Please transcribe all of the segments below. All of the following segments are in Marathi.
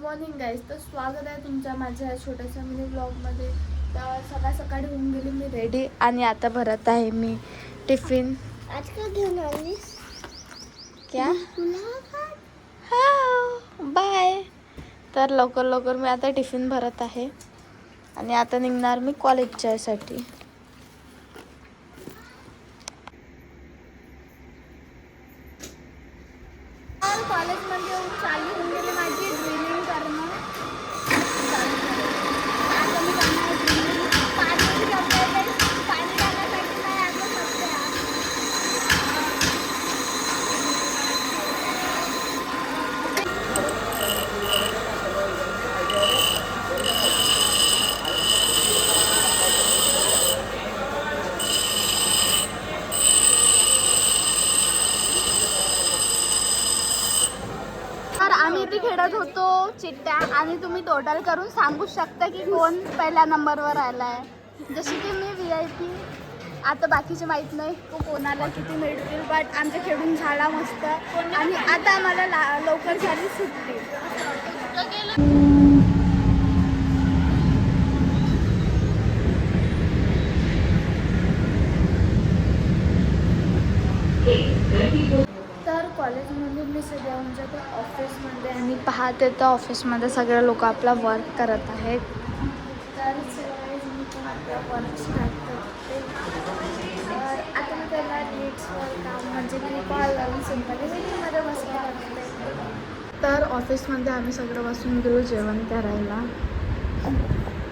मॉर्निंग गाईज, तर स्वागत आहे तुमच्या माझ्या छोट्याशा मिनी ब्लॉगमध्ये. तर सकाळ सकाळी होऊन गेली मी रेडी आणि आता भरत आहे मी टिफिन. आज का घेऊन आलीस? क्या हा बाय. तर लवकर लवकर मी आता टिफिन भरत आहे आणि आता निघणार मी कॉलेजच्या साठी. कॉलेजमध्ये येऊन चालू होऊन गेली माझी ड्रिलिंग करणं. आता मी करणार ड्रिलिंग. पाणी टाकण्यासाठी नाही आता सध्या. तर आम्ही इथे खेळत होतो चिट्ट्या आणि तुम्ही टोटल करून सांगू शकता की कोण पहिल्या नंबरवर आला आहे. जशी की मी VIP. आता बाकीचे माहीत नाही कोणाला किती मिळतील, बट आमच्या खेळून झाला मस्त. आणि आता आम्हाला लवकर झाली सुट्टी. तर कॉलेजमध्ये मी सध्या म्हणजे ते ऑफिसमध्ये आणि पाहते तर ऑफिसमध्ये सगळे लोक आपला वर्क करत आहेत. तर मी पण आपला वर्क स्टार्ट करते. तर आता मी त्याला नीट्सवर काम म्हणजे मी कॉल लावून सिम्पली मीटिंगमध्ये बसले करते. तर ऑफिसमध्ये आम्ही सगळं बसून गेलो जेवण करायला.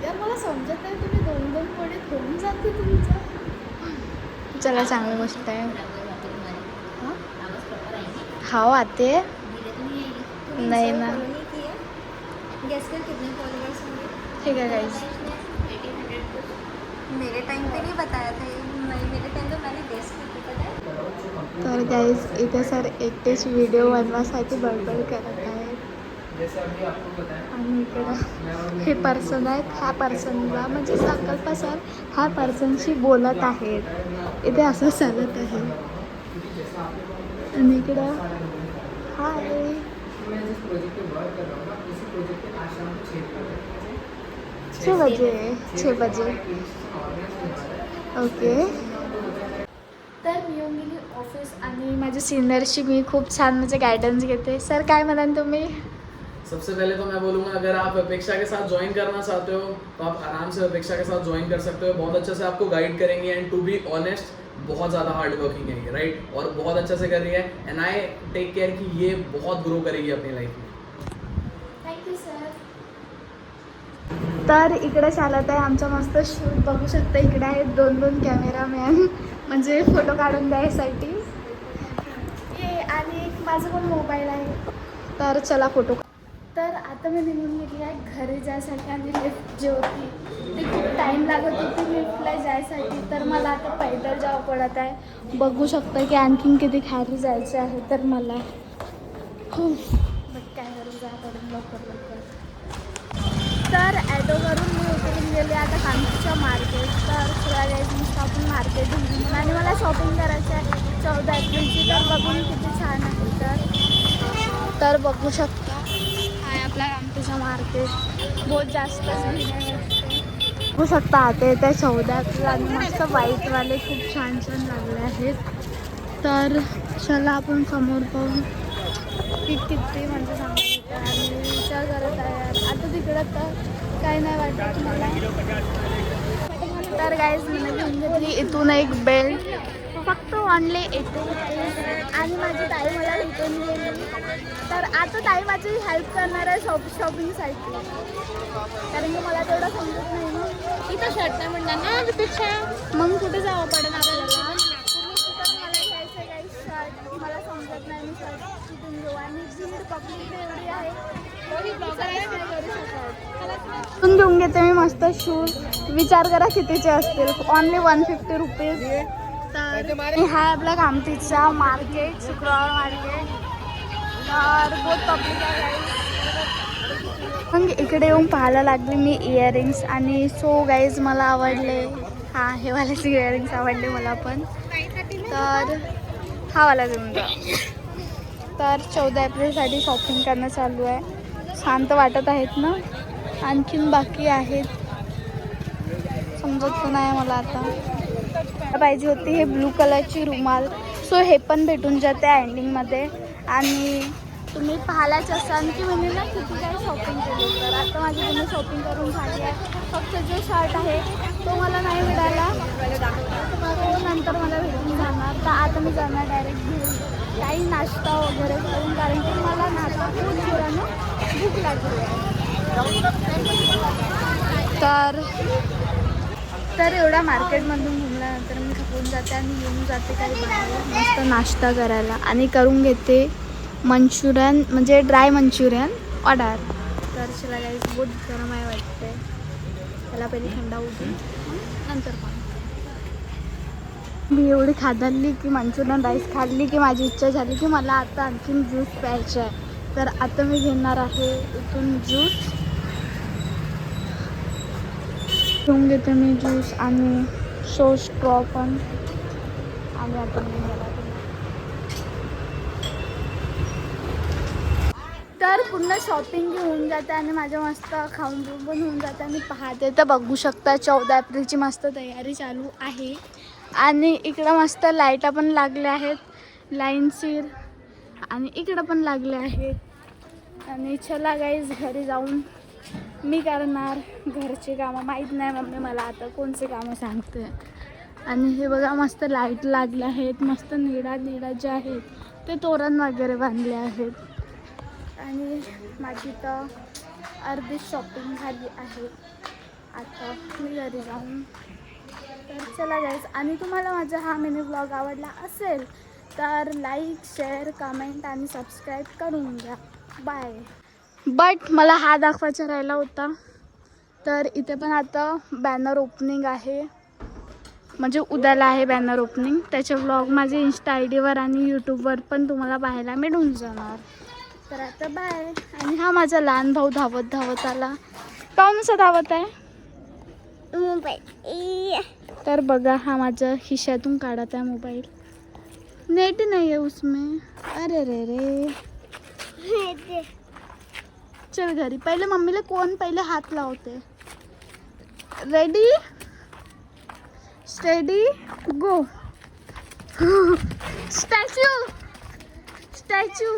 यार मला समजत नाही, तुम्ही 2-2 पोळी होऊन जाते तुमचं. चला चांगली गोष्ट आहे. हाँ आते नहीं ना. गैस कर कितने फॉलोअर्स होंगे? ठीक है गाइस. मेरे टाइम पे नहीं बताया था ये. मेरे टाइम पे मैंने गैस किया, पता है. तर गाइस इथे सर एकटेच व्हिडिओ बनवासाठी बडबड करत आहेत. आणि इकडं हे पर्सन आहेत. ह्या पर्सनला म्हणजे संकल्प सर ह्या पर्सनशी बोलत आहेत. इथे असं चालत आहे. आणि इकडं हाय 6 बजे ओके. तर मी येऊन गेली ऑफिस आणि माझ्या सिनियरशी मी खूप छान म्हणजे गायडन्स घेते. सर काय म्हणाल तुम्ही? सबसे पहले तो मैं बोलूँगा, अगर आप अपेक्षा के साथ ज्वाइन करना चाहते हो तो आप आराम से अपेक्षा के साथ ज्वाइन कर सकते हो. बहुत अच्छे से आपको गाइड करेंगे एंड टू बी ऑनेस्ट बहुत ज़्यादा हार्ड वर्किंग है ये, राइट, और बहुत अच्छे से कर रही है. एंड आई टेक केयर कि ये बहुत ग्रो करेगी अपनी लाइफ में. Thank you sir. तर इकडे चालत आहे आमचा मस्त शूट. बघू शकता इकडे आहेत 2-2 कॅमेरामॅन म्हणजे फोटो काढून द्यायसाठी. ये आणि एक माझा पण मोबाईल आहे. तर चला फोटो. तर आता मी निघून गेली आहे घरी जायसाठी आणि लिफ्ट जी होती ती खूप टाईम लागत होती लिफ्टला जायसाठी. तर मला आता पैदल जावं पडत आहे. बघू शकता की आणखीन किती खाली जायचं आहे. तर मला बट काय करून जा पडून लवकर लवकर. तर ॲटो करून मी उतरून गेले आता कांतीच्या मार्केट. तर थोड्या वेळेस आपण मार्केट घेऊन आणि मला शॉपिंग करायचं आहे 14 एप्रिलची. तर बघून किती छान आहे. तर बघू शकता हाय आपला कांतीच्या मार्केट. बहुत जास्त बघू शकता आता येते 14 एप्रिल आणि मस्त व्हाईटवाले खूप छान छान लागले आहेत. तर चला आपण समोर पाहू की किती म्हणजे सांगायचं आणि विचार करत आहे आता तिकडं तर काय नाही वाटत मला. तर गाईज मी घेऊन घेतली इथून एक बेल्ट फक्त ऑनली 80 रुपीज आणि माझी ताई मला भेटून गेली. तर आता ताई माझी हेल्प करणार आहे शॉपिंगसाठी, कारण की मला तेवढं समजत नाही ना. इथं शर्ट नाही म्हणणार ना तिथे. मग कुठे जावं पडेल आपल्याला? मला घ्यायचं आहे काही शर्ट. मला समजत नाही मी शर्ट कुठून घेऊ आणि भीड पब्लिक एवढी आहे कुठून घेऊन घेते मी मस्त शूज. विचार करा कितीचे असतील. Only 150 rupees. तर हा आपला कामतीचा मार्केट शुक्रवार मार्केट. तर बहुत पब्लिक आहे. मग इकडे येऊन पाहायला लागली मी इयरिंग्स आणि सो गाईज मला आवडले. हां हे वालेच इयरिंग्स आवडले मला पण. तर हा वाला घेऊन जा. तर 14 एप्रिलसाठी शॉपिंग करणं चालू आहे. शांत वाटत आहेत ना, आणखीन बाकी आहेत, समजत पण नाही मला आता. पाहिजे होती हे ब्लू कलरची रुमाल, सो हे पण भेटून जाते एंडिंगमध्ये. आणि तुम्ही पाहायलाच असाल की मी ना किती काही शॉपिंग केली. तर आता माझी पूर्ण शॉपिंग करून झाली आहे. फक्त जो शर्ट आहे तो मला नाही मिळाला, तो नंतर मला भेटून जाणार. तर आता मी जाणार डायरेक्ट घरी काही नाश्ता वगैरे करून, कारण की मला नाश्ता खूप जोरानं भूक लागली आहे. तर एवढा मार्केटमधून घुमल्यानंतर मी थकून जाते आणि येऊन जाते काही बाहेर मस्त नाश्ता करायला आणि करून घेते मंचुरियन, म्हणजे ड्राय मंचुरियन ऑर्डर. तर चला गाईस, बहुत गरम आहे वाटते, त्याला पहिले थंडा होऊ दे नंतर पण. मी एवढी खाल्ली की मंचुरियन राईस खाल्ली की माझी इच्छा झाली की मला आता आणखीन ज्यूस प्यायचा आहे. तर आता मी घेणार आहे इथून ज्यूस, घेऊन घेते मी ज्यूस आणि स्ट्रॉ पण. आणि आता मी तर पूर्ण शॉपिंग होऊन जाते आणि माझ्या मस्त खाऊन पिऊन पण होऊन जाते. आणि पाहते तर बघू शकता 14 एप्रिलची मस्त तयारी चालू आहे. आणि इकडं मस्त लाईटा पण लागल्या आहेत लाईनशीर, आणि इकडं पण लागले आहेत. आणि चला गाईज, घरी जाऊन मी करणार घरचे कामं. माहीत नाही मम्मी मला आता कोणते कामं सांगते. आणि हे बघा मस्त लाईट लागले आहेत, मस्त निळा जे आहेत ते तोरण वगैरे बांधले आहेत. आणि माझी तर अर्धी शॉपिंग झाली आहे. आता मी घरी जाऊन. तर चला गाईज, आणि तुम्हाला माझा हा मिनी व्लॉग आवडला असेल तर लाईक, शेअर, कमेंट आणि सबस्क्राईब करून घ्या. बाय. बट मला हा दाखवायचा राहिला होता. तर इथे पण आता बॅनर ओपनिंग आहे, म्हणजे उद्याला आहे बॅनर ओपनिंग. त्याचे व्लॉग माझे इंस्टा ID वर आणि यूट्यूबवर पण तुम्हाला पाहायला मिळून जाणार. तर आता बाय. आणि हा माझा लहान भाऊ धावत धावत आला. काहून असं धावत आहे? मोबाईल. तर बघा, हा माझ्या खिशातून काढत आहे मोबाईल. नेट नाही आहे उसमें. अरे रे रे. चल घरी. पहिले मम्मीला कोण पहिले हात लावते. रेडी, स्टेडी, गो. स्टॅच्यू.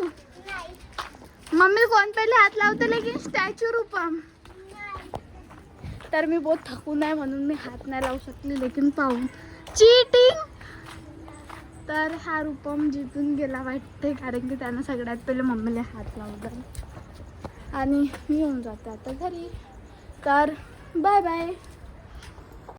मम्मी कोण पहिले हात लावते, लेकिन स्टॅच्यू रूपम. तर मी बहुत थकून आहे म्हणून मी हात नाही लावू शकली, लेकिन पाहून चीटिंग. तर हा रूपम जिंकून गेला वाटते, कारण की त्यानं सगळ्यात पहिले मम्मीला हात लावला. आणि मी येऊन जाते आता घरी. तर बाय बाय.